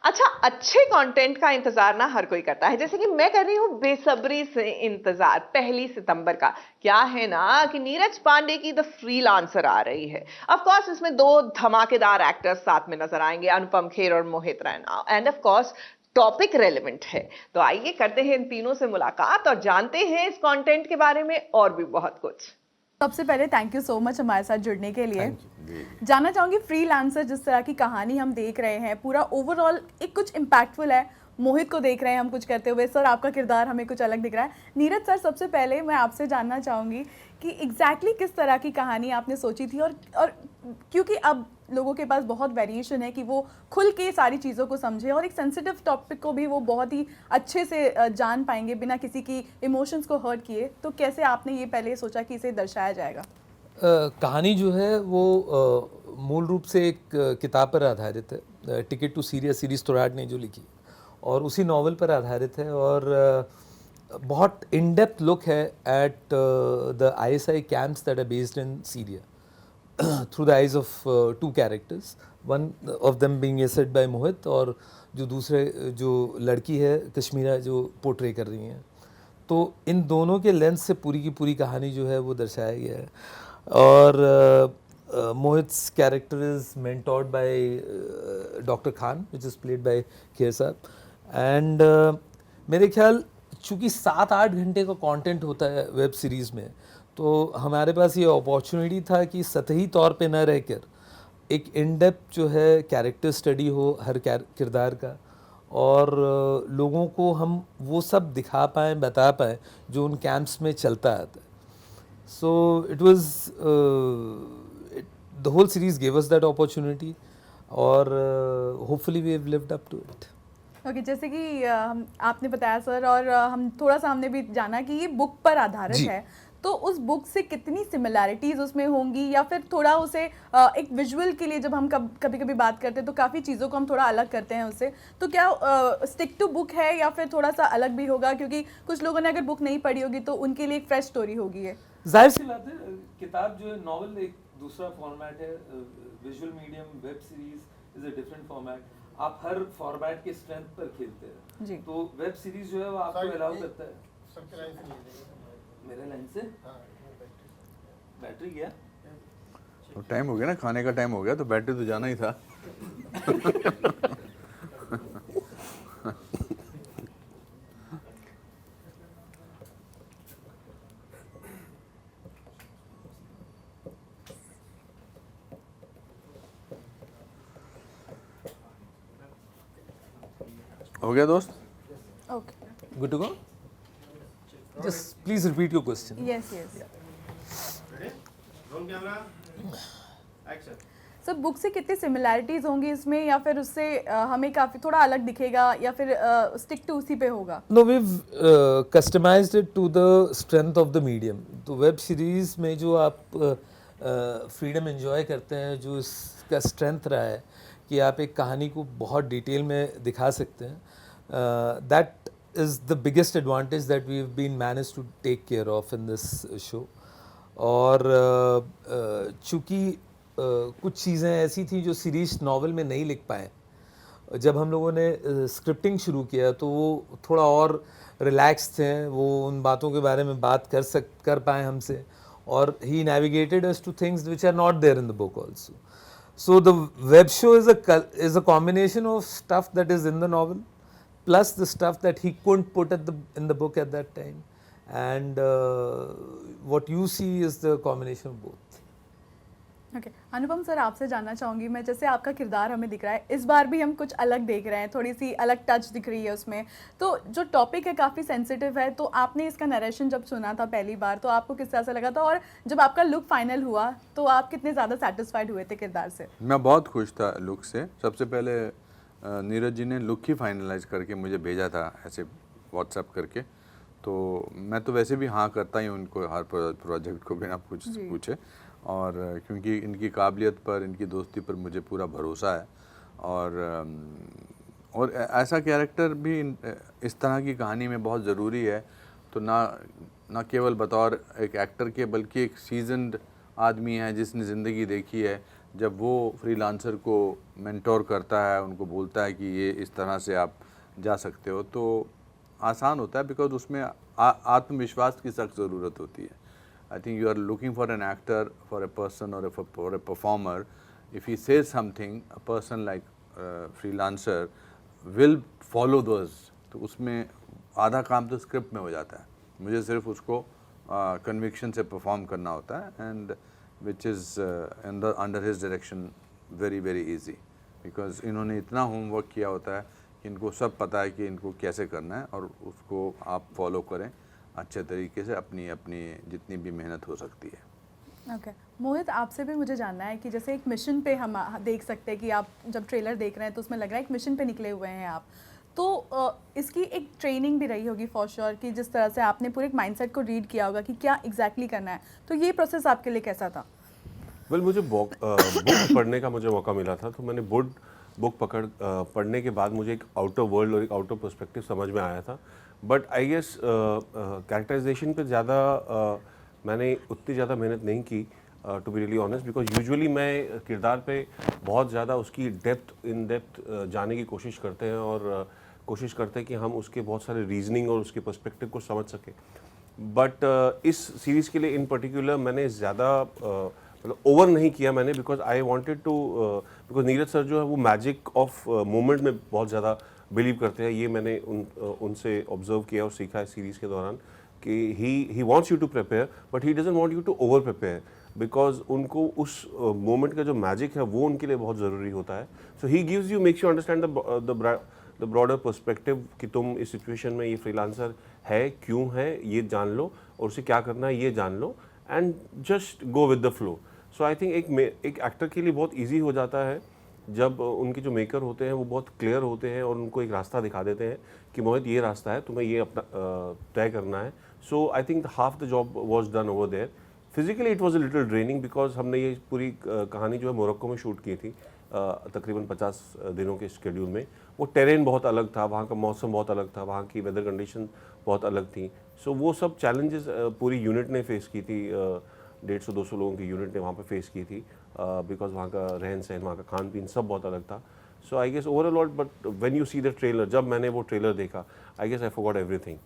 अच्छा, अच्छे कंटेंट का इंतजार ना हर कोई करता है, जैसे कि मैं कर रही हूँ बेसब्री से इंतजार 1 सितंबर का। क्या है ना कि नीरज पांडे की द फ्रीलांसर आ रही है। ऑफ कोर्स इसमें दो धमाकेदार एक्टर्स साथ में नजर आएंगे, अनुपम खेर और Mohit Raina, and of course topic relevant है। तो आइए करते हैं इन तीनों से मुलाकात और जानते हैं इस कंटेंट के बारे में और भी बहुत कुछ। सबसे पहले थैंक यू सो मच हमारे साथ जुड़ने के लिए। Thank you. जानना चाहूँगी फ्रीलांसर जिस तरह की कहानी हम देख रहे हैं, पूरा ओवरऑल एक कुछ इम्पैक्टफुल है। मोहित को देख रहे हैं हम कुछ करते हुए, सर आपका किरदार हमें कुछ अलग दिख रहा है। नीरज सर, सबसे पहले मैं आपसे जानना चाहूँगी कि एग्जैक्टली किस तरह की कहानी आपने सोची थी, और क्योंकि अब लोगों के पास बहुत वेरिएशन है कि वो खुल के सारी चीज़ों को समझे और एक सेंसिटिव टॉपिक को भी वो बहुत ही अच्छे से जान पाएंगे बिना किसी की इमोशंस को हर्ट किए, तो कैसे आपने ये पहले सोचा कि इसे दर्शाया जाएगा? कहानी जो है वो मूल रूप से एक किताब पर आधारित है, टिकट टू सीरिया सीरीज तोराट ने जो लिखी, और उसी नॉवल पर आधारित है। और बहुत इन डेप्थ लुक है at the ISI camps that are based in Syria through the eyes of two characters, one of them being acted by मोहित, और जो दूसरे जो लड़की है कश्मीरा जो पोर्ट्रे कर रही हैं। तो इन दोनों के लेंस से पूरी की पूरी कहानी जो है वो दर्शाया गया है। और Mohit's character is mentored by doctor Khan, which is played by Kher साहब। एंड मेरे ख्याल चूँकि 7-8 घंटे का कंटेंट होता है वेब सीरीज़ में, तो हमारे पास ये अपॉर्चुनिटी था कि सतही तौर पे न रहकर एक इन डेप्थ जो है कैरेक्टर स्टडी हो हर किरदार का, और लोगों को हम वो सब दिखा पाएँ, बता पाएँ जो उन कैंप्स में चलता आता है। So it was the whole series gave us that opportunity, और hopefully we have lived up to it. Okay, जैसे कि आपने बताया सर, और हम थोड़ा सा हमने भी जाना कि ये बुक पर आधारित जी। है, तो उस बुक से कितनी सिमिलैरिटीज उसमें होंगी, या फिर थोड़ा उसे एक विजुअल के लिए जब हम कभी कभी बात करते हैं तो काफ़ी चीज़ों को हम थोड़ा अलग करते हैं उससे, तो क्या स्टिक टू बुक है या फिर थोड़ा सा अलग भी होगा? क्योंकि कुछ लोगों ने अगर बुक नहीं पढ़ी होगी तो उनके लिए एक फ्रेश स्टोरी होगी ये। जाहिर सी बात है, किताब जो है नॉवल एक दूसरा फॉर्मेट है, visual medium wave series is a different format. आप हर फॉर्मेट के स्ट्रेंथ पर खेलते हैं जी। तो वेब सीरीज जो है वो आपको अलाउ करता है। सबके लाइन से नहीं देगा। मेरे लाइन से हाँ, बैटरी गया। तो टाइम हो गया ना, खाने का टाइम हो गया, तो बैटरी तो जाना ही था। हो गया दोस्त? Okay, good to go. Just please repeat your question. Yes yes. Roll camera, action. Sir, book से कितनी सिमिलैरिटीज होंगी इसमें, या फिर उससे हमें काफ़ी थोड़ा अलग दिखेगा, या फिर स्टिक टू उसी पे होगा? No, we've customized it to the strength of the medium. तो वेब सीरीज़ में जो आप फ्रीडम एंजॉय करते हैं, जो इसका स्ट्रेंथ रहा है कि आप एक कहानी को बहुत डिटेल में दिखा सकते हैं, that is the biggest advantage that we have been manage to take care of in this show. और चूँकि कुछ चीज़ें ऐसी थी जो सीरीज नॉवल में नहीं लिख पाए, जब हम लोगों ने स्क्रिप्टिंग शुरू किया तो वो थोड़ा और रिलैक्स थे, वो उन बातों के बारे में बात कर पाए हमसे, और he navigated us to things which are not there in the book also. So the web show is a combination of stuff that is in the novel plus the stuff that he couldn't put in the book at that time, and what you see is the combination of both. Okay, Anupam sir, आपसे जानना चाहूँगी मैं, जैसे आपका किरदार हमें दिख रहा है, इस बार भी हम कुछ अलग देख रहे हैं, थोड़ी सी अलग टच दिख रही है उसमें, तो जो टॉपिक है काफ़ी सेंसिटिव है, तो आपने इसका नरेशन जब सुना था पहली बार तो आपको किस तरह से लगा था, और जब आपका लुक फाइनल हुआ तो आप कितने ज़्यादा सेटिस्फाइड हुए थे किरदार से? मैं बहुत खुश था लुक से। सबसे पहले नीरज जी ने लुक ही फाइनलाइज करके मुझे भेजा था ऐसे व्हाट्सएप करके, तो मैं तो वैसे भी हाँ करता ही उनको हर प्रोजेक्ट को बिना पूछे, और क्योंकि इनकी काबिलियत पर, इनकी दोस्ती पर मुझे पूरा भरोसा है। और ऐसा कैरेक्टर भी इस तरह की कहानी में बहुत ज़रूरी है, तो ना केवल बतौर एक एक्टर के, बल्कि एक सीजन्ड आदमी है जिसने ज़िंदगी देखी है, जब वो फ्रीलांसर को मेंटोर करता है, उनको बोलता है कि ये इस तरह से आप जा सकते हो, तो आसान होता है, बिकॉज उसमें आत्मविश्वास की सख्त ज़रूरत होती है. I think you are looking for an actor, for a person और for a performer. If he says something, a person like freelancer will follow those. तो उसमें आधा काम तो स्क्रिप्ट में हो जाता है. मुझे सिर्फ उसको कन्विक्शन से परफॉर्म करना होता है, and which is under his direction very very easy, because इन्होंने इतना होमवर्क किया होता है कि इनको सब पता है कि इनको कैसे करना है, और उसको आप फॉलो करें अच्छे तरीके से, अपनी अपनी जितनी भी मेहनत हो सकती है. ओके मोहित, आपसे भी मुझे जानना है कि जैसे एक मिशन पे हम देख सकते हैं कि आप जब ट्रेलर देख रहे हैं तो उसमें लग रहा है एक मिशन पे निकले हुए हैं आप, तो इसकी एक ट्रेनिंग भी रही होगी फॉर श्योर कि जिस तरह से आपने पूरे एक माइंडसेट को रीड किया होगा कि क्या एग्जैक्टली करना है, तो ये प्रोसेस आपके लिए कैसा था? वेल मुझे बुक पढ़ने का मुझे मौका मिला था, तो मैंने बुक पढ़ने के बाद मुझे एक आउटर वर्ल्ड और एक आउटर पर्सपेक्टिव समझ में आया था. बट आई गेस कैरेक्टराइजेशन पे ज़्यादा मैंने उतनी ज़्यादा मेहनत नहीं की, to be really honest, because usually मैं किरदार पे बहुत ज़्यादा उसकी इन डेप्थ जाने की कोशिश करते हैं, और कोशिश करते हैं कि हम उसके बहुत सारे रीजनिंग और उसके पर्सपेक्टिव को समझ सकें. बट इस सीरीज़ के लिए इन पर्टिकुलर मैंने ज़्यादा मतलब ओवर नहीं किया मैंने, because I wanted to, because Neeraj sir जो है वो मैजिक ऑफ मोमेंट में बहुत ज़्यादा बिलीव करते हैं. ये मैंने उनसे ऑब्जर्व किया और सीखा इस सीरीज़ के दौरान कि he wants you to prepare but he doesn't want you to over prepare, because उनको उस मोमेंट का जो मैजिक है वो उनके लिए बहुत ज़रूरी होता है. So he gives you, makes you understand the broader perspective कि तुम इस सिचुएशन में, ये फ्रीलांसर है क्यों है ये जान लो, और उसे क्या करना है ये जान लो, and just go with the flow. So I think एक एक्टर के लिए बहुत ईजी हो जाता है जब उनके जो मेकर होते हैं वो बहुत क्लियर होते हैं और उनको एक रास्ता दिखा देते हैं कि मोहित ये रास्ता है, तुम्हें ये अपना तय करना है. So I think half the job was done over there. Physically it was a little draining, because हमने ये पूरी कहानी जो है मोरक्को में शूट की थी, तकरीबन 50 दिनों के शेड्यूल में. वो टेरेन बहुत अलग था, वहाँ का मौसम बहुत अलग था, वहाँ की वेदर कंडीशन बहुत अलग थी. सो वो सब चैलेंजेस पूरी यूनिट ने फेस की थी, 150-200 लोगों की यूनिट ने वहाँ पे फेस की थी, बिकॉज वहाँ का रहन सहन, वहाँ का खान पीन सब बहुत अलग था. So I guess overall lot, but when you see the trailer, जब मैंने वो ट्रेलर देखा, I guess I forgot everything.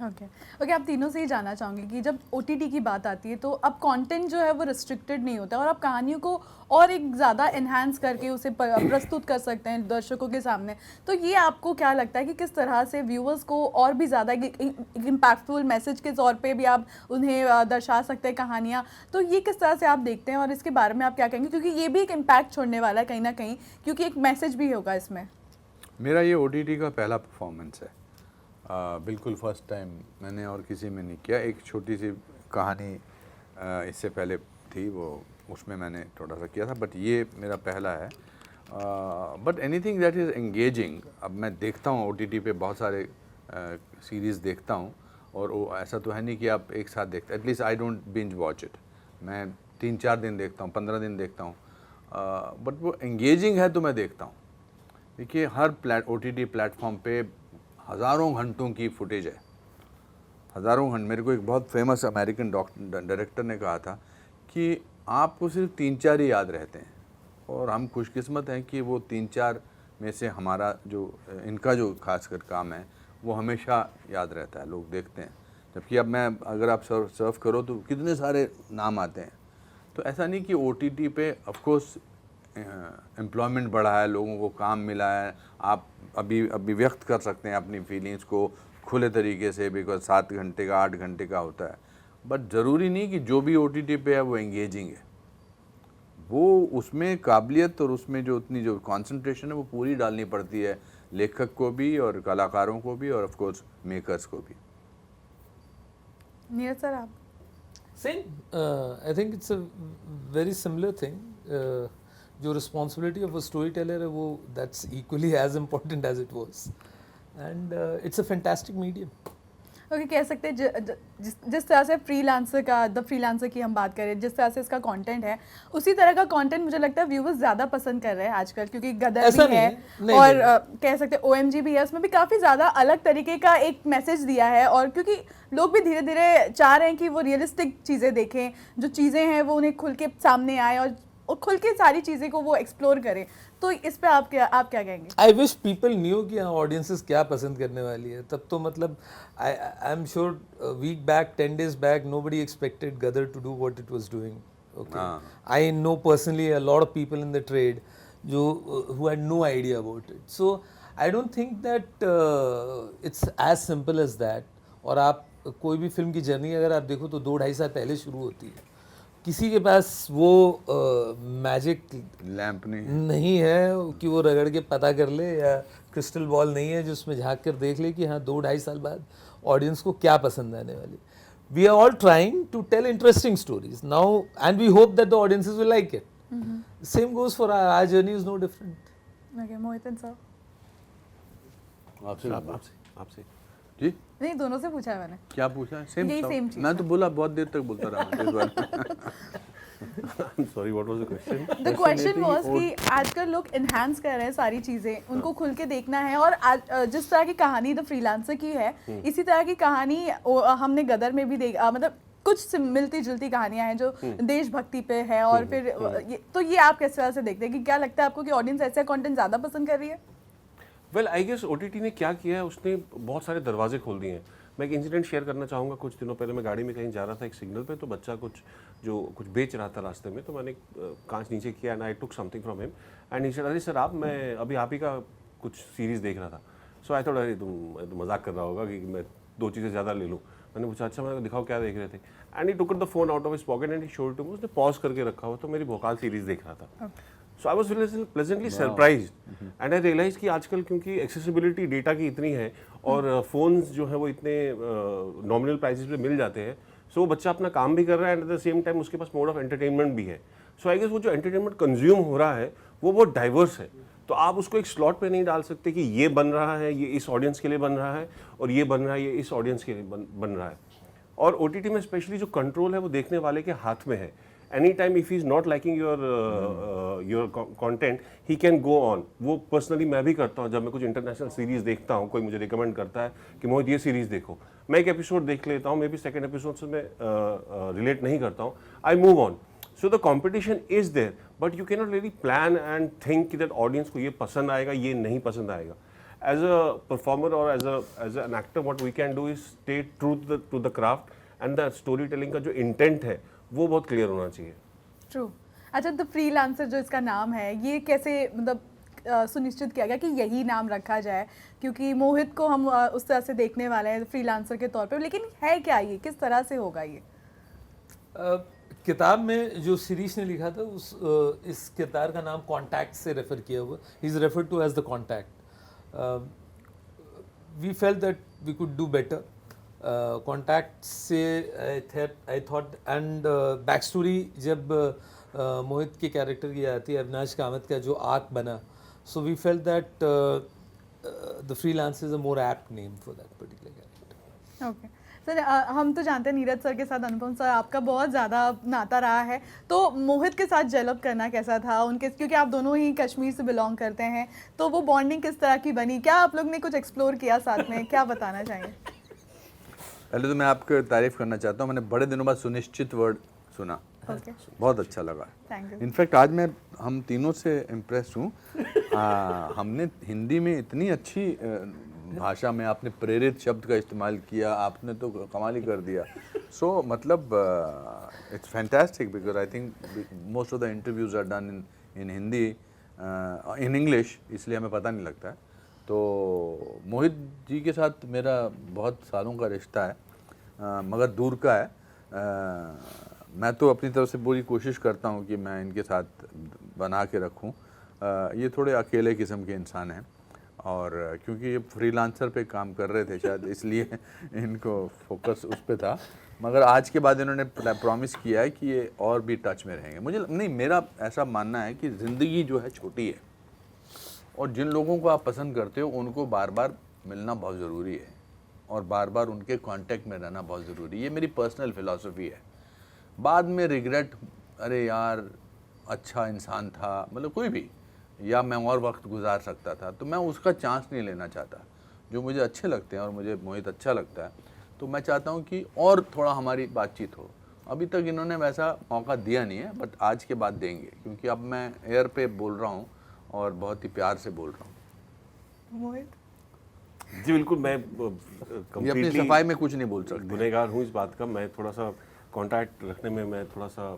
Okay आप तीनों से ही जानना चाहूँगी कि जब OTT की बात आती है तो अब कंटेंट जो है वो रिस्ट्रिक्टेड नहीं होता और आप कहानियों को और एक ज़्यादा इन्हांस करके उसे प्रस्तुत कर सकते हैं दर्शकों के सामने. तो ये आपको क्या लगता है कि किस तरह से व्यूअर्स को और भी ज़्यादा इम्पैक्टफुल मैसेज के तौर पे भी आप उन्हें दर्शा सकते हैं कहानियाँ, तो ये किस तरह से आप देखते हैं और इसके बारे में आप क्या कहेंगे, क्योंकि ये भी एक इम्पैक्ट छोड़ने वाला है कहीं ना कहीं, क्योंकि एक मैसेज भी होगा इसमें. मेरा ये OTT का पहला परफॉर्मेंस है, बिल्कुल फर्स्ट टाइम मैंने और किसी में नहीं किया. एक छोटी सी कहानी इससे पहले थी, वो उसमें मैंने थोड़ा सा किया था, बट ये मेरा पहला है. But anything that is engaging. अब मैं देखता हूँ OTT पे बहुत सारे सीरीज़ देखता हूँ, और वो ऐसा तो है नहीं कि आप एक साथ देखते, at least I don't binge watch it. मैं 3-4 दिन देखता हूँ, 15 दिन देखता हूँ, बट वो एंगेजिंग है तो मैं देखता हूँ. देखिए हर OTT प्लेटफॉर्म पे हज़ारों घंटों की फुटेज है, हज़ारों घंटे. मेरे को एक बहुत फेमस अमेरिकन डायरेक्टर ने कहा था कि आपको सिर्फ 3-4 ही याद रहते हैं, और हम खुशकिस्मत हैं कि वो 3-4 में से हमारा जो इनका जो खासकर काम है वो हमेशा याद रहता है, लोग देखते हैं. जबकि अब मैं अगर आप सर्व करो तो कितने सारे नाम आते हैं. तो ऐसा नहीं कि OTT पे ऑफकोर्स एम्प्लॉयमेंट बढ़ा है, लोगों को काम मिला है, आप अभी व्यक्त कर सकते हैं अपनी फीलिंग्स को खुले तरीके से, बिकॉज 7 घंटे का 8 घंटे का होता है. बट ज़रूरी नहीं कि जो भी OTT पे है वो एंगेजिंग है. वो उसमें काबिलियत और उसमें जो उतनी जो कंसंट्रेशन है वो पूरी डालनी पड़ती है, लेखक को भी और कलाकारों को भी और ऑफ कोर्स मेकर्स को भी. नीरज सर आप? Same. I think it's a very similar thing. जो responsibility of a story teller है वो that's equally as important as it was, and it's a fantastic medium. Okay कह सकते हैं जिस तरह से द फ्रीलांसर की हम बात करें, जिस तरह से इसका कंटेंट है, उसी तरह का कंटेंट मुझे लगता है व्यूअर्स ज़्यादा पसंद कर रहे हैं आजकल, क्योंकि गदर भी है और कह सकते हैं OMG भी है, उसमें भी काफ़ी ज़्यादा अलग तरीके का एक मैसेज दिया है. और क्योंकि लोग भी धीरे धीरे चाह रहे हैं कि वो रियलिस्टिक चीज़ें देखें, जो चीज़ें हैं वो उन्हें खुल के सामने आए और और खुल के सारी चीज़ें को वो एक्सप्लोर करें, तो इस पे आप क्या कहेंगे? आई विश पीपल न्यू कि हाँ ऑडियंसेस क्या पसंद करने वाली है। तब तो मतलब I am sure week back 10 days back nobody expected Gadar to do what it was doing. Okay, I know personally a lot of people in the trade जो who had no idea about it. So I don't think that it's as simple as that. और आप कोई भी film की journey अगर आप देखो तो 2-2.5 साल पहले शुरू होती है। किसी के पास वो मैजिक लैंप नहीं है कि वो रगड़ के पता कर ले, या क्रिस्टल बॉल नहीं है जो उसमें झांक कर देख ले कि हाँ 2-2.5 साल बाद ऑडियंस को क्या पसंद आने वाली। We are all trying to tell interesting stories now and we hope that the audiences will like it. Same goes for our journey is no different. Okay, Mohitan साहब। आपसे जी नहीं, दोनों से पूछा है मैंने। क्या पूछा है? सेम यही same चीज़ मैं तो बोला बहुत देर तक बोलता रहा इस बार। Sorry, what was the question? The question was कि आजकल लोग इनहांस कर रहे हैं सारी चीजें, उनको खुल के देखना है, और जिस तरह की कहानी द फ्रीलांसर की है, इसी तरह की कहानी हमने गदर में भी मतलब कुछ मिलती जुलती कहानियां हैं जो देशभक्ति पे है, और फिर ये आप किस तरह से देखते हैं कि क्या लगता है आपको कि ऑडियंस ऐसा कंटेंट ज्यादा पसंद कर रही है? वेल आई गेस OTT ने क्या किया है, उसने बहुत सारे दरवाजे खोल दिए हैं। मैं एक इंसिडेंट शेयर करना चाहूँगा। कुछ दिनों पहले मैं गाड़ी में कहीं जा रहा था, एक सिग्नल पे, तो बच्चा कुछ बेच रहा था रास्ते में, तो मैंने कांच नीचे किया and I took something from him and he said, अरे सर मैं अभी आप ही का कुछ सीरीज़ देख रहा था। सो आई थॉट अरे तुम मजाक कर रहा होगा कि मैं 2 चीज़ें ज़्यादा ले लूँ। मैंने पूछा अच्छा, मैंने दिखाओ क्या देख रहे थे, and he took the phone out of his pocket and he showed to me. उसने पॉज करके रखा हुआ, तो मेरी भोकाल सीरीज़ देख रहा था। So I was pleasantly surprised and I realise कि आजकल क्योंकि एक्सेसिबिलिटी डेटा की इतनी है और फोन्स जो है वो इतने नॉमिनल प्राइसेस पे मिल जाते हैं, सो वो बच्चा अपना काम भी कर रहा है and at the same time उसके पास मोड ऑफ एंटरटेनमेंट भी है। सो आई गेस वो जो एंटरटेनमेंट कंज्यूम हो रहा है वो बहुत डाइवर्स है, तो आप उसको एक स्लॉट पे नहीं डाल सकते कि ये बन रहा है, ये इस ऑडियंस के लिए बन रहा है, और ये बन रहा है, ये इस ऑडियंस के लिए बन रहा है। और OTT में स्पेशली जो कंट्रोल है वो देखने वाले के हाथ में है। Any time if he is not liking your content he can go on. वो पर्सनली मैं भी करता हूँ, जब मैं कुछ इंटरनेशनल सीरीज़ देखता हूँ, कोई मुझे रिकमेंड करता है कि मोहित ये सीरीज़ देखो, मैं एक एपिसोड देख लेता हूँ, मे बी सेकेंड एपिसोड से मैं रिलेट नहीं करता हूँ, I move on. So the competition is there, but you cannot really plan and think कि दैट ऑडियंस को ये पसंद आएगा, ये नहीं पसंद आएगा। एज अ परफॉर्मर और as an actor what we can do is stay true to the craft and the story telling का जो इंटेंट है वो बहुत क्लियर होना चाहिए। ट्रू। अच्छा, द फ्रीलांसर जो इसका नाम है, ये कैसे मतलब सुनिश्चित किया गया कि यही नाम रखा जाए? क्योंकि मोहित को हम उस तरह से देखने वाले हैं फ्रीलांसर के तौर पे, लेकिन है क्या ये, किस तरह से होगा ये? किताब में जो शिरीष ने लिखा था इस किरदार का नाम कॉन्टैक्ट से रेफर किया हुआ, he is referred to as the contact. We felt that we could do better. Contact से I thought and back story जब मोहित के कैरेक्टर की आती है, अविनाश कामत का जो आर्क बना, so we felt that the freelancer is a more apt name for that particular character. Okay sir, हम तो जानते हैं नीरज सर के साथ, अनुपम सर आपका बहुत ज़्यादा नाता रहा है, तो मोहित के साथ जेल अप करना कैसा था उनके, क्योंकि आप दोनों ही कश्मीर से बिलोंग करते हैं, तो वो बॉन्डिंग किस तरह की बनी? क्या आप लोग ने कुछ एक्सप्लोर किया साथ में, क्या बताना चाहेंगे? पहले तो मैं आपको तारीफ करना चाहता हूँ, मैंने बड़े दिनों बाद सुनिश्चित वर्ड सुना, बहुत अच्छा लगा। Thank you. इनफैक्ट आज मैं हम तीनों से इम्प्रेस हूँ। हमने हिंदी में इतनी अच्छी भाषा में आपने प्रेरित शब्द का इस्तेमाल किया, आपने तो कमाल ही कर दिया। सो मतलब it's fantastic because I think most of the interviews are done in Hindi, in English, इसलिए हमें पता नहीं लगता है। तो मोहित जी के साथ मेरा बहुत सालों का रिश्ता है, मगर दूर का है। मैं तो अपनी तरफ से पूरी कोशिश करता हूँ कि मैं इनके साथ बना के रखूँ। ये थोड़े अकेले किस्म के इंसान हैं, और क्योंकि ये फ्रीलांसर पे काम कर रहे थे शायद इसलिए इनको फोकस उस पे था, मगर आज के बाद इन्होंने प्रॉमिस किया है कि ये और भी टच में रहेंगे। मुझे नहीं, मेरा ऐसा मानना है कि ज़िंदगी जो है छोटी है, और जिन लोगों को आप पसंद करते हो उनको बार बार मिलना बहुत ज़रूरी है, और बार बार उनके कांटेक्ट में रहना बहुत ज़रूरी है। ये मेरी पर्सनल फ़िलासफ़ी है। बाद में रिग्रेट, अरे यार अच्छा इंसान था, मतलब कोई भी, या मैं और वक्त गुजार सकता था, तो मैं उसका चांस नहीं लेना चाहता। जो मुझे अच्छे लगते हैं, और मुझे मोहित अच्छा लगता है, तो मैं चाहता हूँ कि और थोड़ा हमारी बातचीत हो, अभी तक इन्होंने वैसा मौका दिया नहीं है, बट आज के बाद देंगे, क्योंकि अब मैं एयर पे बोल रहा हूँ और बहुत ही प्यार से बोल रहा हूँ। मोहित जी बिल्कुल, मैं ये अपनी सफाई में कुछ नहीं बोल सकते। गुनहगार हूँ इस बात का। मैं थोड़ा सा कांटेक्ट रखने में मैं थोड़ा सा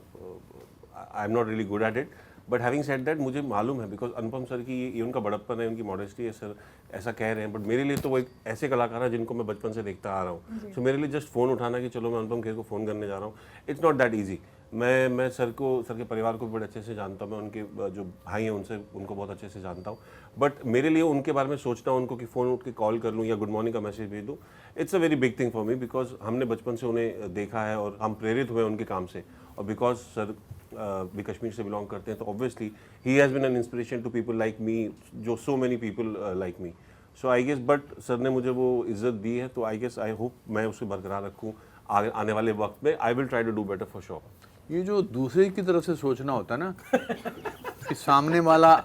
I am not really good at it, but having said that मुझे मालूम है, बिकॉज अनुपम सर की ये उनका बड़प्पन है, उनकी मॉडेस्टी है, सर ऐसा कह रहे हैं, बट मेरे लिए तो वो एक ऐसे कलाकार है जिनको मैं बचपन से देखता आ रहा हूँ। सो मेरे लिए जस्ट फ़ोन उठाना कि चलो मैं अनुपम खेर को फ़ोन करने जा रहा हूँ, इट्स नॉट दैट ईजी। मैं सर के परिवार को बड़े अच्छे से जानता हूँ, मैं उनके जो भाई हैं उनको बहुत अच्छे से जानता हूँ, बट मेरे लिए उनके बारे में सोचना, उनको कि फ़ोन उठ के कॉल कर लूँ या गुड मॉर्निंग का मैसेज भेज दूँ, it's a very big thing for me, because हमने बचपन से उन्हें देखा है और हम प्रेरित हुए उनके काम से, और बिकॉज सर भी कश्मीर से बिलोंग करते हैं, तो obviously he has been an inspiration to people like me, जो so many people like me. So I guess, but sir ने मुझे वो इज्जत दी है, तो आई गेस आई होप मैं उसे बरकरार रखूँ आने वाले वक्त में। I will try to do better for sure. ये जो दूसरे की तरफ से सोचना होता है ना कि सामने वाला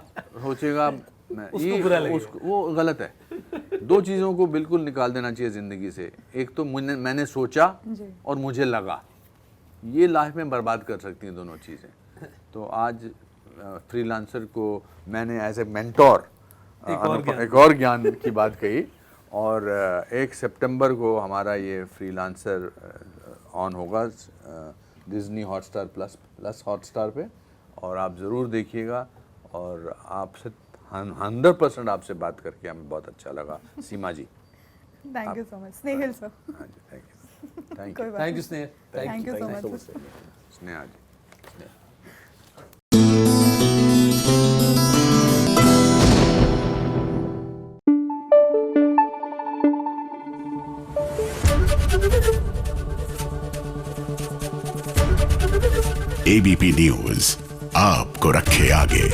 सोचेगा वो गलत है। दो चीज़ों को बिल्कुल निकाल देना चाहिए ज़िंदगी से। एक तो मैंने सोचा और मुझे लगा, ये लाइफ में बर्बाद कर सकती हैं दोनों चीज़ें। तो आज फ्रीलांसर को मैंने एज ए मेंटोर एक और ज्ञान की बात कही, और 1 सितंबर को हमारा ये फ्रीलांसर ऑन होगा डिज्नी हॉटस्टार प्लस हॉटस्टार पे, और आप ज़रूर देखिएगा। और आपसे 100% आपसे बात करके हमें बहुत अच्छा लगा। Seema ji, thank you so much. Snehil sir, हाँ जी, थैंक कोई यू। बात thank you Sneh, Thank you so much. Sneha ji. ABP News आपको रखे आगे।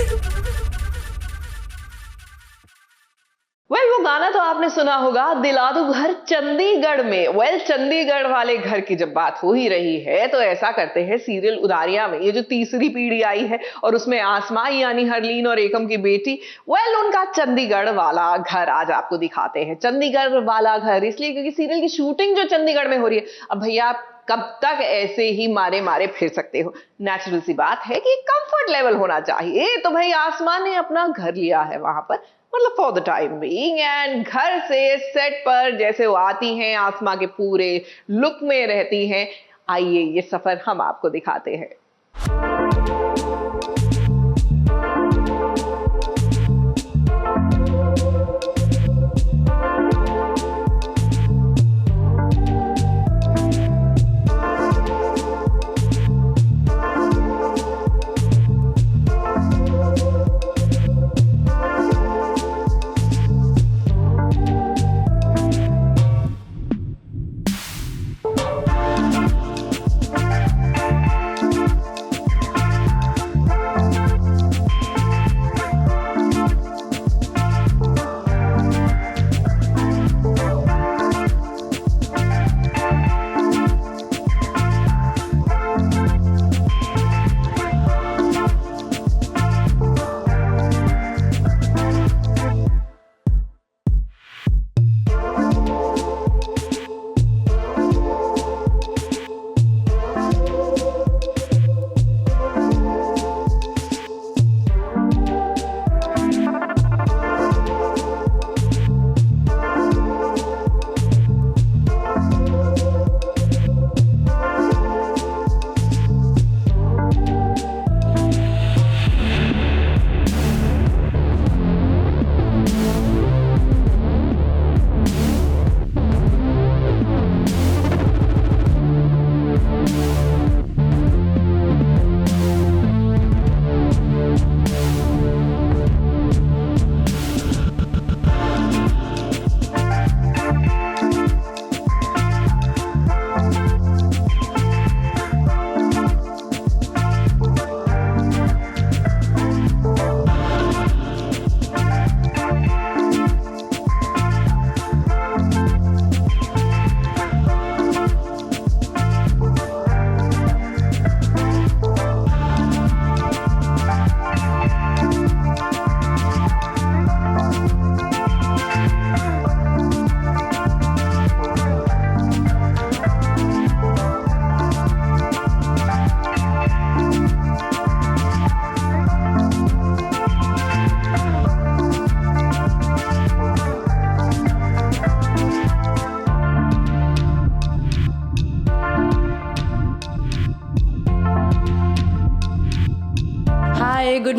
वो गाना तो आपने सुना होगा, दिला दो घर चंडीगढ़ में। चंडीगढ़ वाले घर की जब बात हो ही रही है तो ऐसा करते हैं सीरियल उदारियां में ये जो तीसरी पीढ़ी आई है और उसमें आसमा यानी हरलीन और एकम की बेटी, उनका चंडीगढ़ वाला घर आज आपको दिखाते हैं। चंडीगढ़ वाला घर इसलिए क्योंकि सीरियल की शूटिंग जो चंडीगढ़ में हो रही है। अब भैया आप कब तक ऐसे ही मारे मारे फिर सकते हो? नेचुरल सी बात है कि कंफर्ट लेवल होना चाहिए। तो भाई आसमा ने अपना घर लिया है वहां पर, मतलब for the time being, and घर से सेट पर जैसे वो आती हैं आसमा के पूरे लुक में रहती हैं। आइए ये सफर हम आपको दिखाते हैं।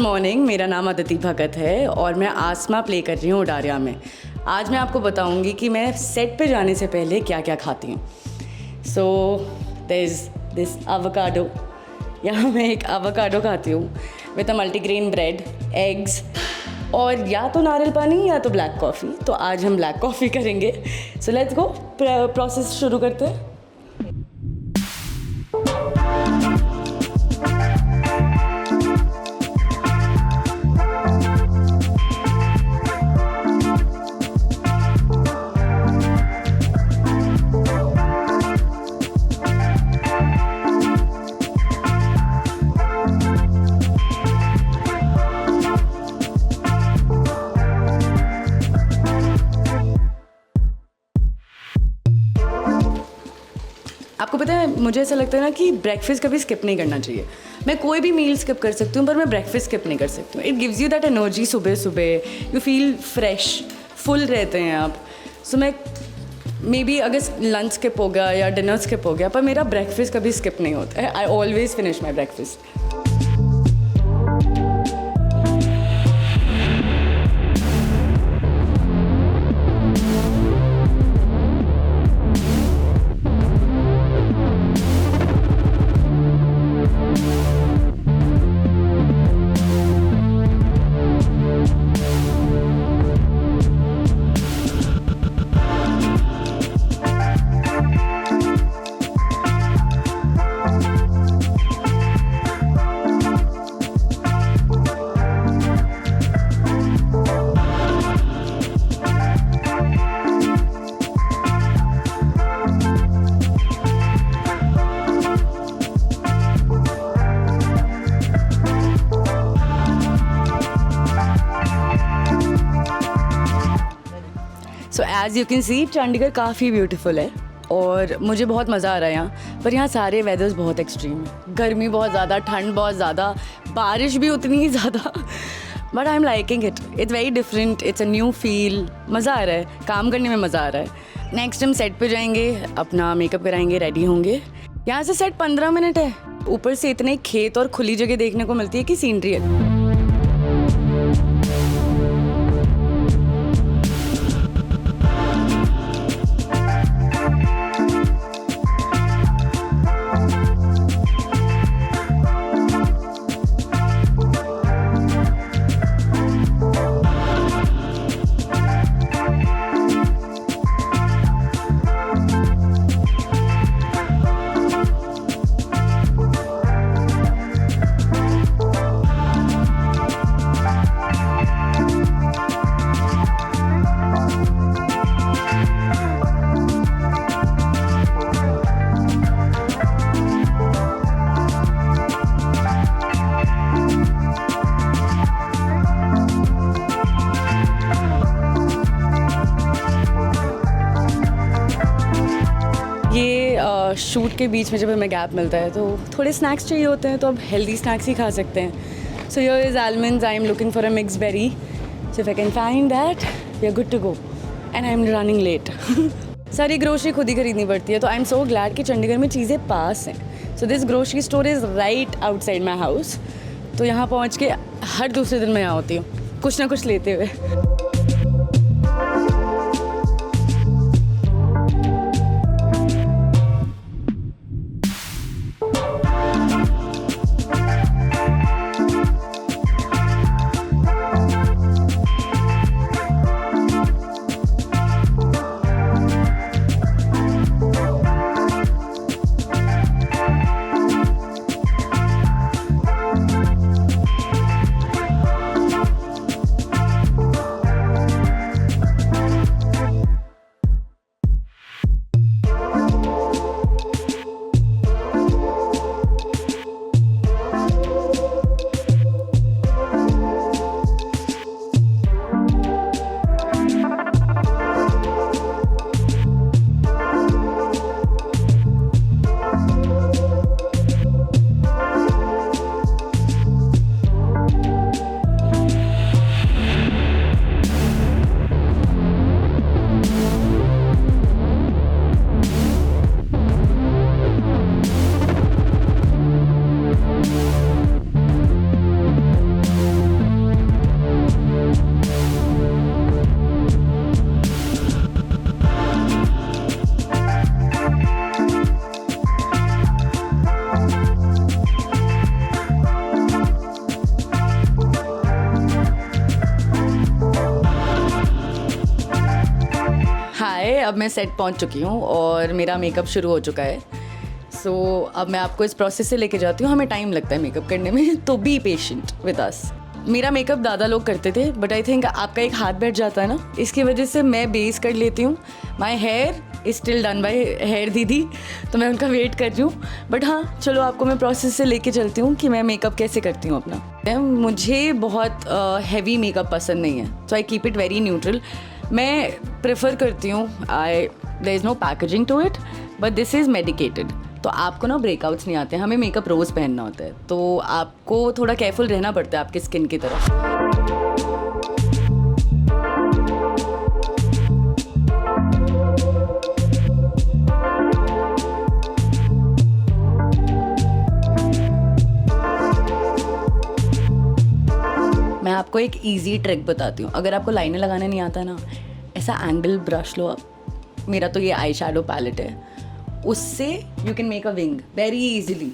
मॉर्निंग, मेरा नाम अदिति भगत है और मैं आसमा प्ले कर रही हूँ उडारिया में। आज मैं आपको बताऊँगी कि मैं सेट पे जाने से पहले क्या क्या खाती हूँ। So there is this avocado. यहाँ मैं एक एवोकाडो खाती हूँ with a multigrain bread, eggs और या तो नारियल पानी या तो ब्लैक कॉफ़ी। तो आज हम ब्लैक कॉफ़ी करेंगे। सो लेट्स गो, प्रोसेस शुरू करते हैं। आपको पता है, मुझे ऐसा लगता है ना कि ब्रेकफास्ट कभी स्किप नहीं करना चाहिए। मैं कोई भी मील स्किप कर सकती हूँ पर मैं ब्रेकफास्ट स्किप नहीं कर सकती हूँ। It gives you that energy, सुबह सुबह यू फील फ्रेश, फुल रहते हैं आप। सो मैं मे बी अगर लंच स्किप हो गया या डिनर स्किप हो गया, पर मेरा ब्रेकफास्ट कभी स्किप नहीं होता है। I always finish my breakfast. So as you can see, Chandigarh काफ़ी ब्यूटीफुल है और मुझे बहुत मज़ा आ रहा है यहाँ। पर यहाँ सारे वेदर्स बहुत एक्सट्रीम है। गर्मी बहुत ज़्यादा, ठंड बहुत ज़्यादा, बारिश भी उतनी ही ज़्यादा। But I am liking it. It's very different, it's a new feel. मज़ा आ रहा है, काम करने में मज़ा आ रहा है। नेक्स्ट हम सेट पे जाएंगे, अपना मेकअप कराएंगे, रेडी होंगे। यहाँ से सेट 15 मिनट है। ऊपर से इतने खेत और खुली जगह देखने को मिलती है कि सीनरी है। शूट के बीच में जब हमें गैप मिलता है तो थोड़े स्नैक्स चाहिए होते हैं, तो अब हेल्दी स्नैक्स ही खा सकते हैं। So here is almonds. I am looking for a mix berry. So if I can find that, we are good to go. And I am running late. सारी ग्रोसरी खुद ही खरीदनी पड़ती है, तो आई एम सो ग्लैड कि चंडीगढ़ में चीज़ें पास हैं। So this grocery store is right outside my house. तो यहाँ पहुँच के हर दूसरे दिन मैं यहाँ होती हूँ कुछ ना कुछ लेते हुए। हाय, अब मैं सेट पहुंच चुकी हूँ और मेरा मेकअप शुरू हो चुका है. सो अब मैं आपको इस प्रोसेस से लेके जाती हूँ. हमें टाइम लगता है मेकअप करने में, तो बी पेशेंट विद अस. मेरा मेकअप दादा लोग करते थे, बट आई थिंक आपका एक हाथ बैठ जाता है ना, इसकी वजह से मैं बेस कर लेती हूँ. My hair is still done by hair दीदी, तो मैं उनका वेट कर रही हूँ. बट हाँ, चलो आपको मैं प्रोसेस से लेके चलती हूँ कि मैं मेकअप कैसे करती हूँ अपना. मुझे बहुत हैवी मेकअप पसंद नहीं है, so I keep it very neutral. मैं प्रेफर करती हूँ, there is no packaging to it, but this is medicated. तो आपको ना ब्रेकआउट्स नहीं आते हैं. हमें मेकअप रोज़ पहनना होता है, तो आपको थोड़ा केयरफुल रहना पड़ता है आपकी स्किन की तरफ. मैं आपको एक इजी ट्रिक बताती हूँ. अगर आपको लाइनर लगाना नहीं आता ना, ऐसा एंगल ब्रश लो आप. मेरा तो ये आई शैडो पैलेट है, उससे you can make a wing very easily.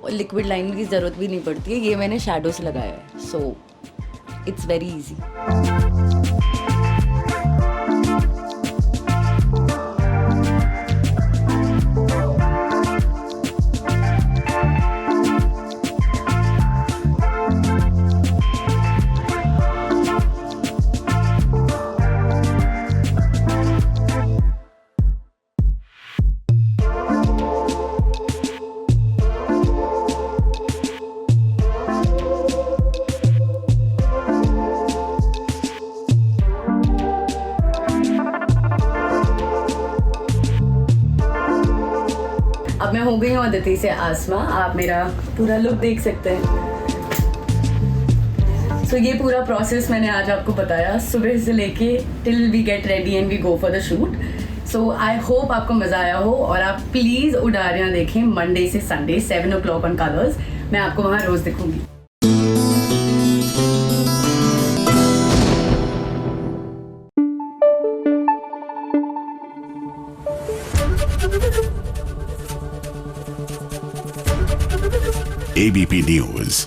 और लिक्विड लाइनर की ज़रूरत भी नहीं पड़ती है. ये मैंने शैडो से लगाया है, सो इट्स वेरी इजी. अब मैं हो गई हूँ अदिति से आसमा. आप मेरा पूरा लुक देख सकते हैं. सो ये पूरा प्रोसेस मैंने आज आपको बताया, सुबह से लेके till we get ready and we go for the shoot. So I hope आपको मज़ा आया हो, और आप प्लीज़ उडारियाँ देखें मंडे से संडे 7 o'clock ऑन कलर्स. मैं आपको वहाँ रोज़ दिखूंगी. एबीपी न्यूज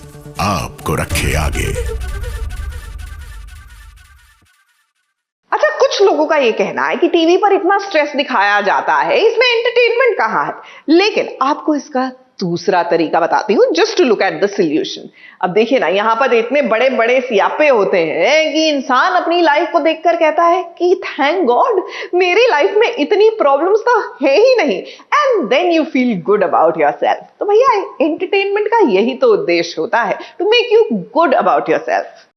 आपको रखे आगे. अच्छा, कुछ लोगों का ये कहना है कि टीवी पर इतना स्ट्रेस दिखाया जाता है, इसमें एंटरटेनमेंट कहाँ है. लेकिन आपको इसका दूसरा तरीका बताती हूँ, just to look at the solution. अब देखिए ना, यहाँ पर इतने बड़े बड़े सियापे होते हैं कि इंसान अपनी लाइफ को देखकर कहता है कि थैंक गॉड मेरी लाइफ में इतनी प्रॉब्लम्स तो है ही नहीं, and then you feel good about yourself. तो भैया, एंटरटेनमेंट का यही तो उद्देश्य होता है, to make you good about yourself.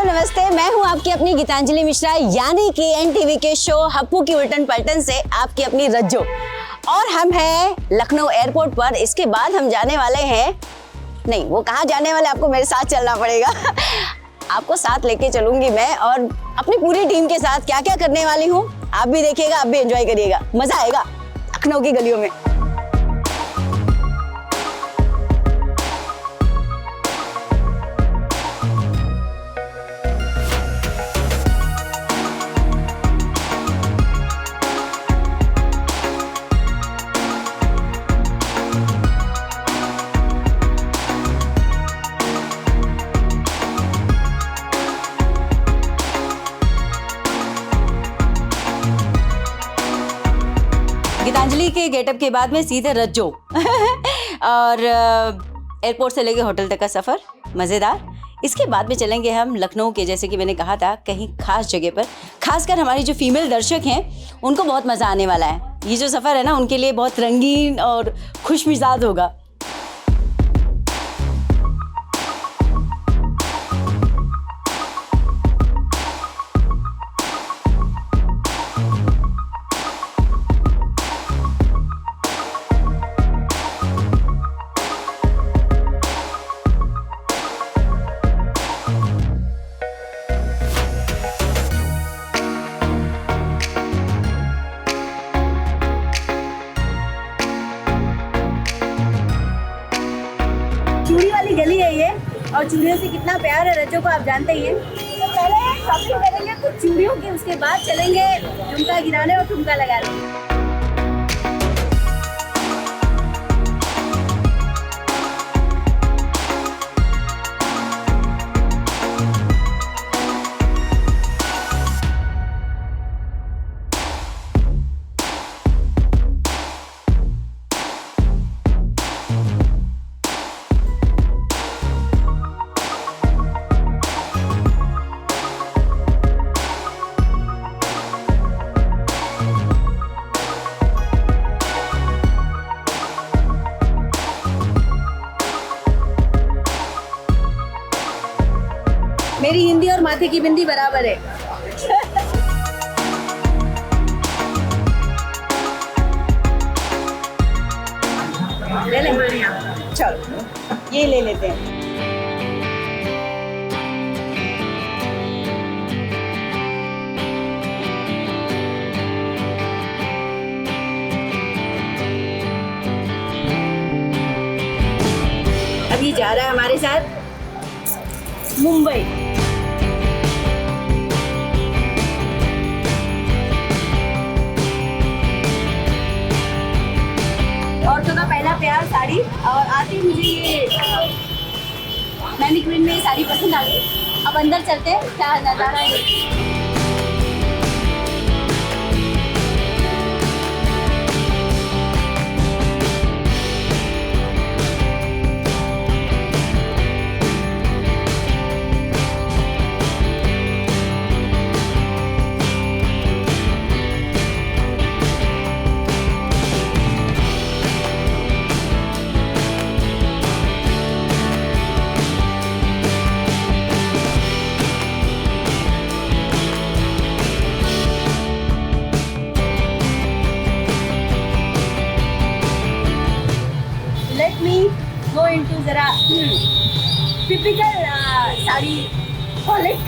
नमस्ते, मैं हूं आपकी अपनी गीतांजलि मिश्रा, यानी कि एनटीवी के शो हप्पू की उल्टन पलटन से आपकी अपनी रज्जो. और हम हैं लखनऊ एयरपोर्ट पर. इसके बाद हम जाने वाले हैं, नहीं वो कहाँ जाने वाले, आपको मेरे साथ चलना पड़ेगा. आपको साथ लेके चलूंगी मैं, और अपनी पूरी टीम के साथ क्या क्या करने वाली हूँ आप भी देखिएगा, आप भी एंजॉय करिएगा. मजा आएगा लखनऊ की गलियों में. गीतांजलि के गेटअप के बाद में सीधे रज्जो. और एयरपोर्ट से लेके होटल तक का सफ़र मज़ेदार। इसके बाद में चलेंगे हम लखनऊ के, जैसे कि मैंने कहा था, कहीं खास जगह पर। खासकर हमारी जो फीमेल दर्शक हैं उनको बहुत मज़ा आने वाला है। ये जो सफ़र है ना उनके लिए बहुत रंगीन और खुशमिजाज होगा। चूड़ी वाली गली है ये, और चूड़ियों से कितना प्यार है रज्जो को आप जानते ही हैं। तो पहले शॉपिंग करेंगे कुछ चूड़ियों की, उसके बाद चलेंगे ठुमका गिराने और ठुमका लगाने। मेरी हिंदी और माथे की बिंदी बराबर है। ले लें, चलो ये ले लेते हैं। अब ये जा रहा है हमारे साथ मुंबई। औरतों का पहला प्यार साड़ी, और आते ही मुझे ये मैनिक्विन में साड़ी पसंद आ गई। अब अंदर चलते हैं, क्या नजारा है। Go into जरा typical sari holic।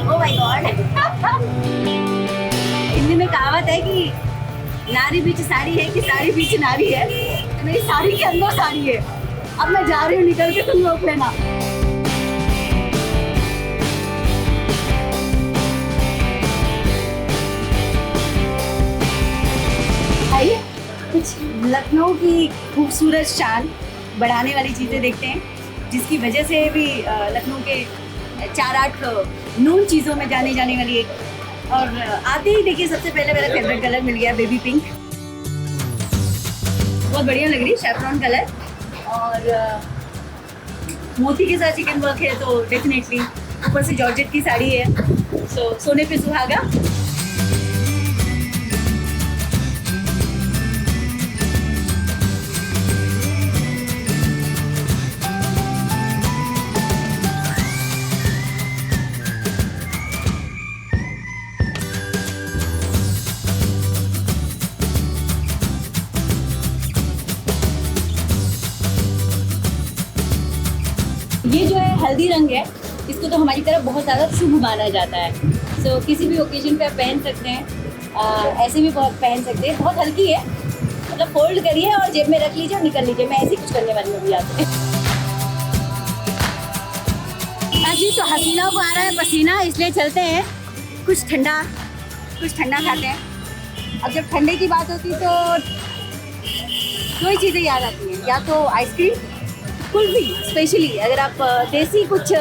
Oh my God! Hindi में कहावत है कि नारी बीच साड़ी है कि साड़ी बीच नारी है। मेरी साड़ी के अंदर साड़ी है। अब मैं जा रही हूँ, निकल के तुम रोक लेना। आइए कुछ लखनऊ की खूबसूरत शान बढ़ाने वाली चीज़ें देखते हैं, जिसकी वजह से भी लखनऊ के 4-8 नून चीज़ों में जाने वाली एक। और आते ही देखिए सबसे पहले मेरा फेवरेट कलर मिल गया, बेबी पिंक। बहुत बढ़िया लग रही है, सैफ्रॉन कलर, और मोती के साथ चिकन वर्क है तो डेफिनेटली। ऊपर से जॉर्जेट की साड़ी है, सो सोने पे सुहागा। ये जो है हल्दी रंग है, इसको तो हमारी तरफ बहुत ज़्यादा शुभ माना जाता है। सो किसी भी ओकेजन पे आप पहन सकते हैं, ऐसे भी बहुत पहन सकते हैं। बहुत हल्की है, मतलब फोल्ड करिए और जेब में रख लीजिए और निकल लीजिए। मैं ऐसे कुछ करने वाली हूँ अभी आते हैं। जी तो हसीना को आ रहा है पसीना, इसलिए चलते हैं कुछ ठंडा खाते हैं। अब जब ठंडे की बात होती तो दो ही चीज़ें याद आती हैं, या तो आइसक्रीम, कुल्फी। स्पेशली अगर आप देसी कुछ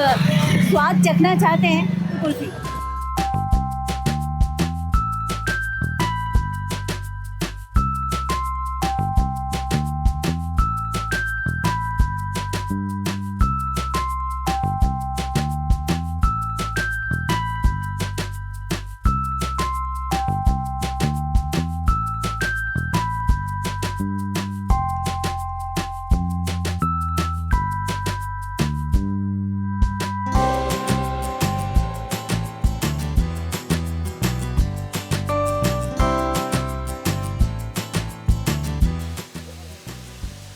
स्वाद चखना चाहते हैं कुल्फी।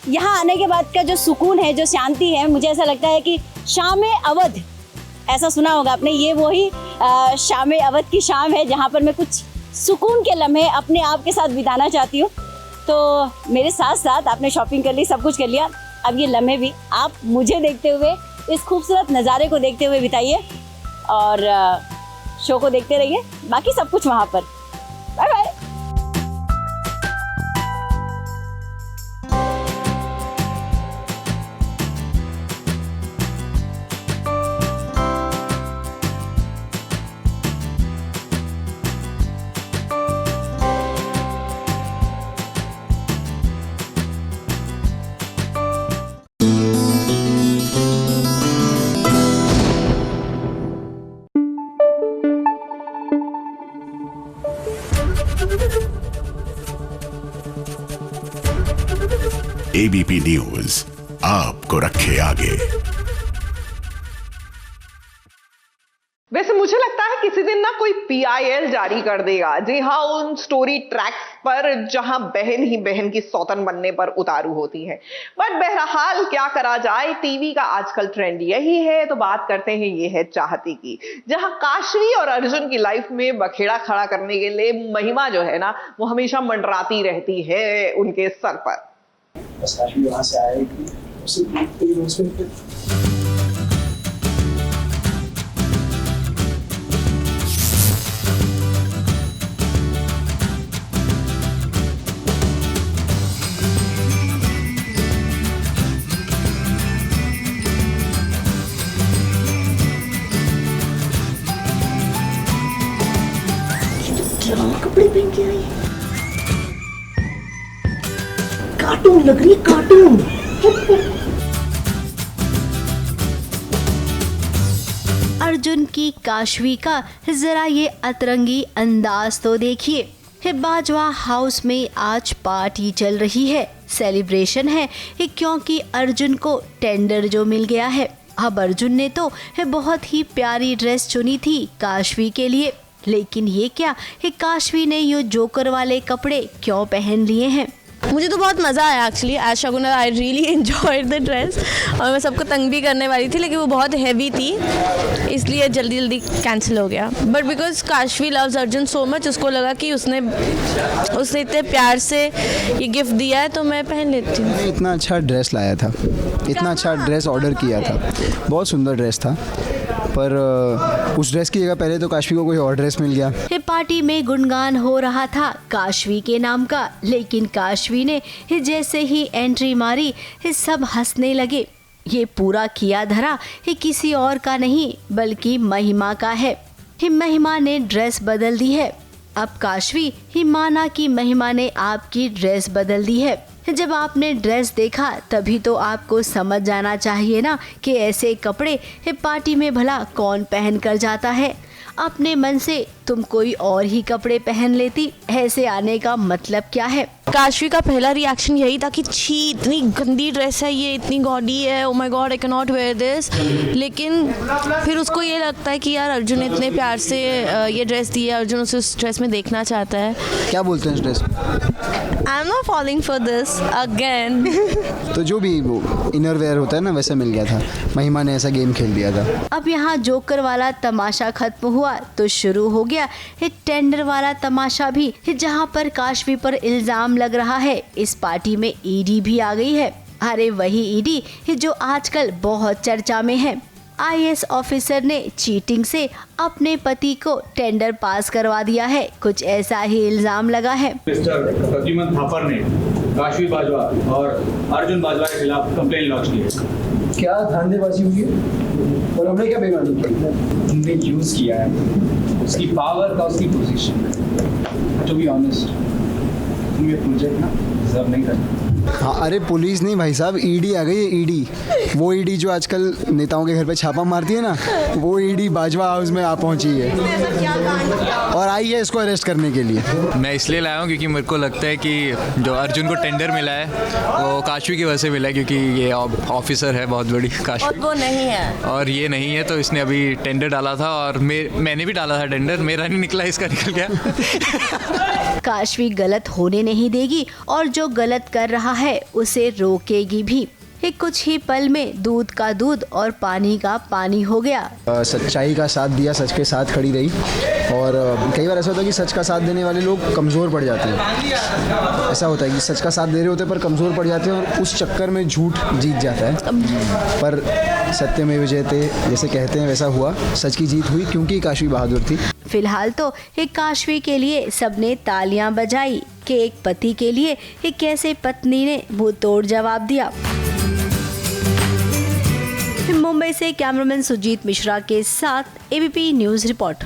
यहाँ आने के बाद का जो सुकून है, जो शांति है, मुझे ऐसा लगता है कि शाम अवध, ऐसा सुना होगा आपने, ये वही शाम अवध की शाम है जहाँ पर मैं कुछ सुकून के लम्हे अपने आप के साथ बिताना चाहती हूँ। तो मेरे साथ साथ आपने शॉपिंग कर ली, सब कुछ कर लिया, अब ये लम्हे भी आप मुझे देखते हुए, इस खूबसूरत नज़ारे को देखते हुए बिताइए और शो को देखते रहिए, बाकी सब कुछ वहाँ पर। Bye bye. एबीपी न्यूज आपको रखे आगे। वैसे मुझे लगता है किसी दिन ना कोई PIL जारी कर देगा, जी हाँ, उन स्टोरी ट्रैक्स पर जहां बहन ही बहन की सौतन बनने पर उतारू होती है। बट बहरहाल क्या करा जाए, टीवी का आजकल ट्रेंड यही है। तो बात करते हैं ये है चाहती की, जहां काशवी और अर्जुन की लाइफ में बखेड़ा खड़ा करने के लिए महिमा जो है ना, वो हमेशा मंडराती रहती है उनके सर पर। बस काशवी वहां से आएगी, उसे देखते ही उसमें फिर कपड़े पहन के आई, कार्टून लग रही है, कार्टून। अर्जुन की काशवी का जरा ये अतरंगी अंदाज तो देखिए। बाजवा हाउस में आज पार्टी चल रही है, सेलिब्रेशन है, क्योंकि अर्जुन को टेंडर जो मिल गया है। अब अर्जुन ने तो बहुत ही प्यारी ड्रेस चुनी थी काशवी के लिए, लेकिन ये क्या, काशवी ने ये जोकर वाले कपड़े क्यों पहन लिए हैं? मुझे तो बहुत मज़ा आया actually as Shaguna. I really enjoyed the dress और मैं सबको तंग भी करने वाली थी, लेकिन वो बहुत हैवी थी इसलिए जल्दी जल्दी कैंसिल हो गया। But because Kashvi loves Arjun so much, उसको लगा कि उसने इतने प्यार से ये गिफ्ट दिया है तो मैं पहन लेती हूँ। इतना अच्छा ड्रेस लाया था, इतना अच्छा ड्रेस ऑर्डर किया था, बहुत सुंदर ड्रेस था, पर उस ड्रेस की जगह पहले तो काशवी को कोई और ड्रेस मिल गया। पार्टी में गुणगान हो रहा था काशवी के नाम का, लेकिन काशवी ने जैसे ही एंट्री मारी सब हंसने लगे। ये पूरा किया धरा किसी और का नहीं बल्कि महिमा का है। महिमा ने ड्रेस बदल दी है। अब काशवी ही माना कि महिमा ने आपकी ड्रेस बदल दी है। जब आपने ड्रेस देखा तभी तो आपको समझ जाना चाहिए ना कि ऐसे कपड़े पार्टी में भला कौन पहन कर जाता है। अपने मन से तुम कोई और ही कपड़े पहन लेती, ऐसे आने का मतलब क्या है? काशवी का पहला रिएक्शन यही था कि छी इतनी गंदी ड्रेस है ये, इतनी गॉडी है, oh my god I can not wear this. लेकिन फिर उसको ये लगता है कि यार अर्जुन ने इतने प्यार से ये ड्रेस दी है, अर्जुन उसे उस ड्रेस में देखना चाहता है। क्या बोलते हैं इस dress? I am not falling for this again. तो जो भी वो इनर वेयर होता है ना, वैसा मिल गया था। महिमा ने ऐसा गेम खेल दिया था। अब यहाँ जोकर वाला तमाशा खत्म हुआ तो शुरू हो गया टेंडर वाला तमाशा भी, जहाँ पर काशवी पर इल्जाम लग रहा है। इस पार्टी में ईडी भी आ गई है। अरे वही ईडी जो आजकल बहुत चर्चा में है। IAS ऑफिसर ने चीटिंग से अपने पति को टेंडर पास करवा दिया है, कुछ ऐसा ही इल्जाम लगा है। मिस्टर प्रद्युमन थापर ने काशवी बाजवा और अर्जुन बाजवा के खिलाफ कंप्लेन लॉन्च की है। क्या धांधेबाजी हुई है? और हमने क्या बेगानी की, हमने यूज़ किया है उसकी पावर का, उसकी पोजीशन का। टू बी ऑनेस्ट, तुम ये प्रोजेक्ट ना डिजर्व नहीं करते। हाँ, अरे पुलिस नहीं भाई साहब, ईडी आ गई है, ईडी। वो ईडी जो आजकल नेताओं के घर पे छापा मारती है ना, वो ईडी बाजवा हाउस में आ पहुंची है और आई है इसको अरेस्ट करने के लिए। मैं इसलिए लाया हूँ क्योंकि मेरे को लगता है कि जो अर्जुन को टेंडर मिला है वो काशवी की वजह से मिला है, क्योंकि ये ऑफिसर है बहुत बड़ी काशवी, और वो नहीं है, और ये नहीं है, तो इसने अभी टेंडर डाला था और मैंने भी डाला था टेंडर, मेरा नहीं निकला, इसका निकल गया। काशवी गलत होने नहीं देगी और जो गलत कर रहा है उसे रोकेगी भी। कुछ ही पल में दूध का दूध और पानी का पानी हो गया। सच्चाई का साथ दिया, सच के साथ खड़ी रही। और कई बार ऐसा होता है कि सच का साथ देने वाले लोग कमज़ोर पड़ जाते हैं। ऐसा होता है कि सच का साथ दे रहे होते हैं पर कमज़ोर पड़ जाते हैं और उस चक्कर में झूठ जीत जाता है। पर सत्य में विजयते जैसे कहते हैं वैसा हुआ, सच की जीत हुई क्योंकि काशवी बहादुर थी। फिलहाल तो एक काशवी के लिए सबने तालियां बजाई कि एक पति के लिए एक कैसे पत्नी ने मुंह तोड़ जवाब दिया। मुंबई से कैमरामैन सुजीत मिश्रा के साथ ABP news report.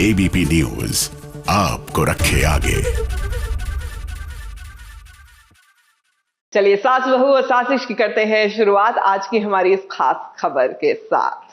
ABP news आपको रखे आगे। चलिए सास बहू और साजिश की करते हैं शुरुआत आज की हमारी इस खास खबर के साथ।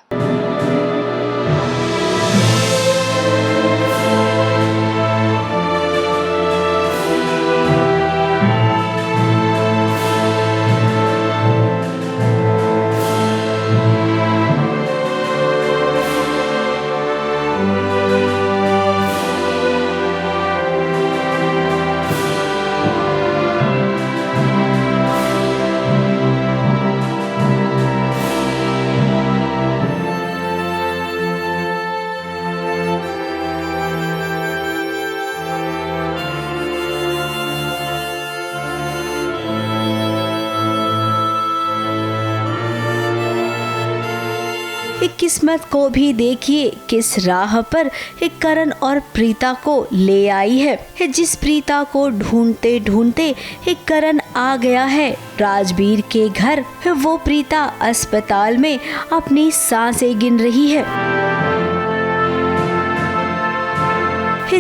किस्मत को भी देखिए किस राह पर एक करण और प्रीता को ले आई है। जिस प्रीता को ढूंढते ढूंढते एक करण आ गया है राजबीर के घर, वो प्रीता अस्पताल में अपनी सांसें गिन रही है।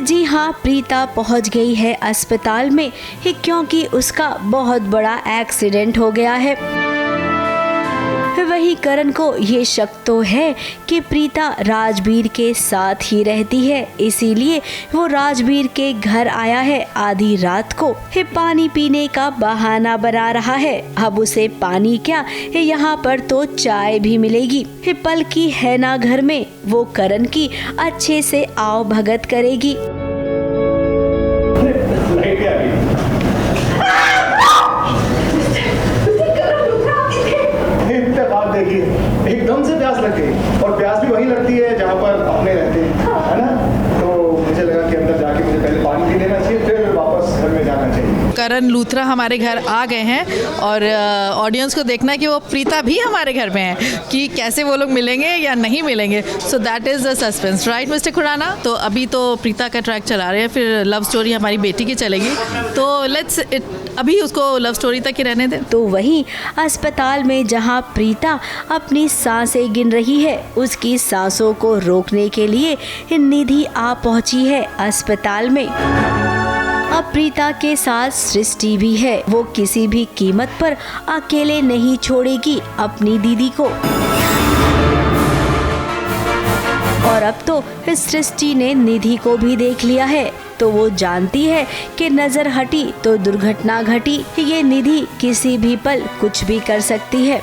जी हाँ, प्रीता पहुंच गई है अस्पताल में क्योंकि उसका बहुत बड़ा एक्सीडेंट हो गया है। वही करण को ये शक तो है कि प्रीता राजबीर के साथ ही रहती है, इसीलिए वो राजबीर के घर आया है आधी रात को। पानी पीने का बहाना बना रहा है। अब उसे पानी क्या, यहाँ पर तो चाय भी मिलेगी। पलकी है ना घर में, वो करण की अच्छे से आओ भगत करेगी। देखिए एकदम से प्यास लग गई, और प्यास भी वहीं लगती है जहाँ पर अपने रहते हैं, है ना। तो मुझे लगा कि अंदर जाके मुझे पहले पानी पी लेना चाहिए, फिर वापस घर में जाना चाहिए। करण लूथरा हमारे घर आ गए हैं और ऑडियंस को देखना है कि वो प्रीता भी हमारे घर में है, कि कैसे वो लोग मिलेंगे या नहीं मिलेंगे। So that is the suspense, right mister Khurana. तो अभी तो प्रीता का ट्रैक चला रहे हैं, फिर लव स्टोरी हमारी बेटी की चलेगी, तो लेट्स अभी उसको लव स्टोरी तक ही रहने दें। तो वहीं अस्पताल में जहां प्रीता अपनी सांसें गिन रही है, उसकी सांसों को रोकने के लिए निधि आ पहुंची है अस्पताल में। अब प्रीता के साथ सृष्टि भी है। वो किसी भी कीमत पर अकेले नहीं छोड़ेगी अपनी दीदी को। और अब तो सृष्टि ने निधि को भी देख लिया है, तो वो जानती है कि नजर हटी तो दुर्घटना घटी। ये निधि किसी भी पल कुछ भी कर सकती है।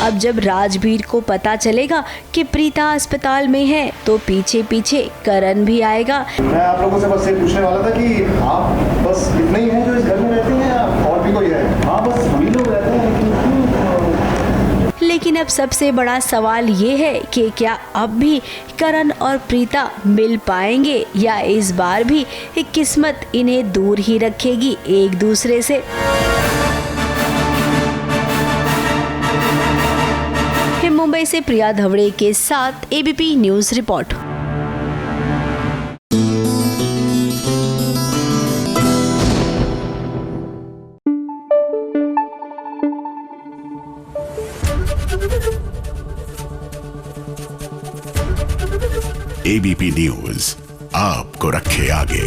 अब जब राजबीर को पता चलेगा कि प्रीता अस्पताल में है, तो पीछे पीछे करण भी आएगा। मैं आप लोगों से बस ये पूछने वाला था कि आप बस इतने ही हैं जो इस घर में रहते हैं या और भी कोई है? हाँ, बस हम ही लोग रहते हैं। लेकिन अब सबसे बड़ा सवाल ये है कि क्या अब भी करण और प्रीता मिल पाएंगे या इस बार भी किस्मत इन्हें दूर ही रखेगी एक दूसरे से। मुंबई से प्रिया धवड़े के साथ ABP news report. ABP News आपको रखे आगे।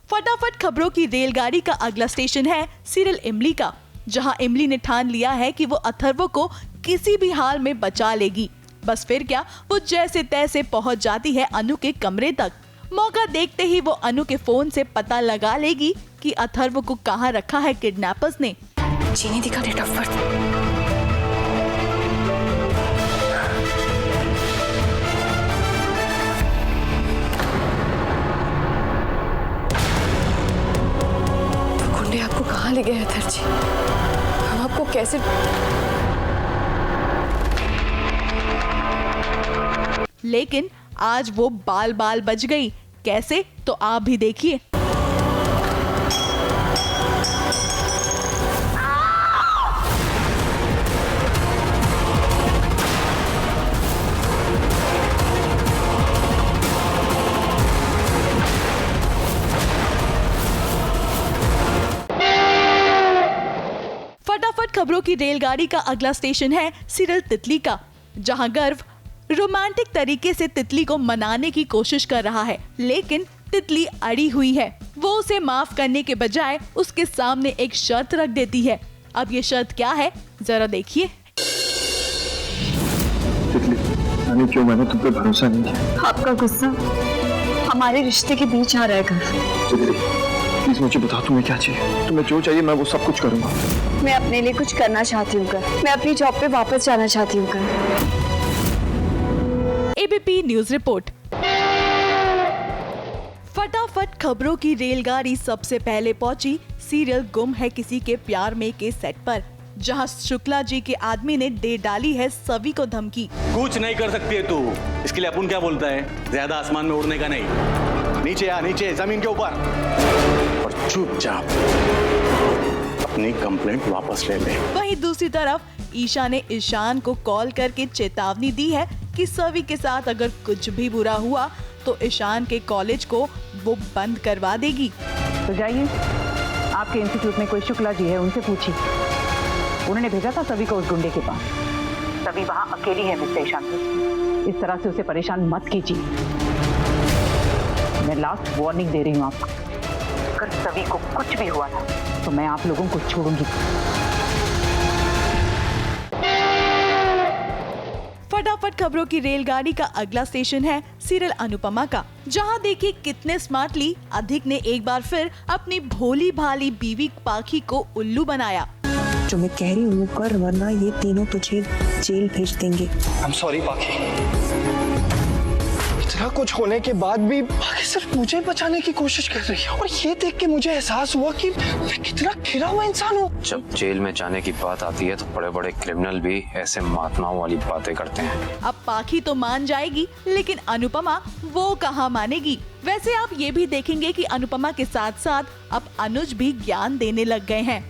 फटाफट खबरों की रेलगाड़ी का अगला स्टेशन है सीरियल इमली का, जहां इमली ने ठान लिया है कि वो अथर्व को किसी भी हाल में बचा लेगी। बस फिर क्या, वो जैसे तैसे पहुंच जाती है अनु के कमरे तक। मौका देखते ही वो अनु के फोन से पता लगा लेगी कि अथर्व को कहां रखा है किडनैपर्स ने। चीनी दिखा डेट ऑफ बर्थ। आपको कहाँ ले गए अथर्व जी? हम आपको कैसे? लेकिन आज वो बाल बाल बच गई। कैसे, तो आप भी देखिए। फटाफट खबरों की रेलगाड़ी का अगला स्टेशन है सीरियल तितली का, जहां गर्व रोमांटिक तरीके से तितली को मनाने की कोशिश कर रहा है, लेकिन तितली अड़ी हुई है। वो उसे माफ करने के बजाय उसके सामने एक शर्त रख देती है। अब ये शर्त क्या है, जरा देखिए। तितली, मैंने क्यों मैंने तुम पे भरोसा नहीं किया। आपका गुस्सा हमारे रिश्ते के बीच आ रहा है। तितली, प्लीज मुझे बताओ तुम्हें क्या चाहिए। तुम्हें जो चाहिए मैं वो सब कुछ करूंगा। मैं अपने लिए कुछ करना चाहती हूँ कर। मैं अपनी जॉब पे वापस जाना चाहती हूँ कर। ABP news report. फटाफट खबरों की रेलगाड़ी सबसे पहले पहुंची सीरियल गुम है किसी के प्यार में के सेट पर, जहां शुक्ला जी के आदमी ने दे डाली है सभी को धमकी। कुछ नहीं कर सकती है तू। इसके लिए अपन क्या बोलता है, ज्यादा आसमान में उड़ने का नहीं। नीचे आ, नीचे जमीन के ऊपर, और चुपचाप अपनी कंप्लेंट वापस ले ले। वहीं दूसरी तरफ ईशा ने ईशान को कॉल करके चेतावनी दी है कि सभी के साथ अगर कुछ भी बुरा हुआ तो ईशान के कॉलेज को वो बंद करवा देगी। तो जाइए, आपके इंस्टीट्यूट में कोई शुक्ला जी है, उनसे पूछिए। उन्होंने भेजा था सभी को उस गुंडे के पास। सभी वहाँ अकेली है मिस्टर ईशान। इस तरह से उसे परेशान मत कीजिए। मैं लास्ट वार्निंग दे रही हूँ आपको। अगर सभी को कुछ भी हुआ ना तो मैं आप लोगों को छोड़ूंगी। फटाफट खबरों की रेलगाड़ी का अगला स्टेशन है सीरियल अनुपमा का, जहां देखिए कितने स्मार्टली अधिक ने एक बार फिर अपनी भोली भाली बीवी पाखी को उल्लू बनाया। जो मैं कह रही हूँ कर, वरना ये तीनों तुझे जेल भेज देंगे। I'm sorry पाखी। इतना कुछ होने के बाद भी पाखी सिर्फ मुझे बचाने की कोशिश कर रही है, और ये देख के मुझे एहसास हुआ कि मैं कितना खिरा हुआ इंसान हूँ। जब जेल में जाने की बात आती है तो बड़े बड़े क्रिमिनल भी ऐसे महात्माओं वाली बातें करते हैं। अब पाखी तो मान जाएगी, लेकिन अनुपमा वो कहाँ मानेगी। वैसे आप ये भी देखेंगे कि अनुपमा के साथ साथ अब अनुज भी ज्ञान देने लग गए हैं।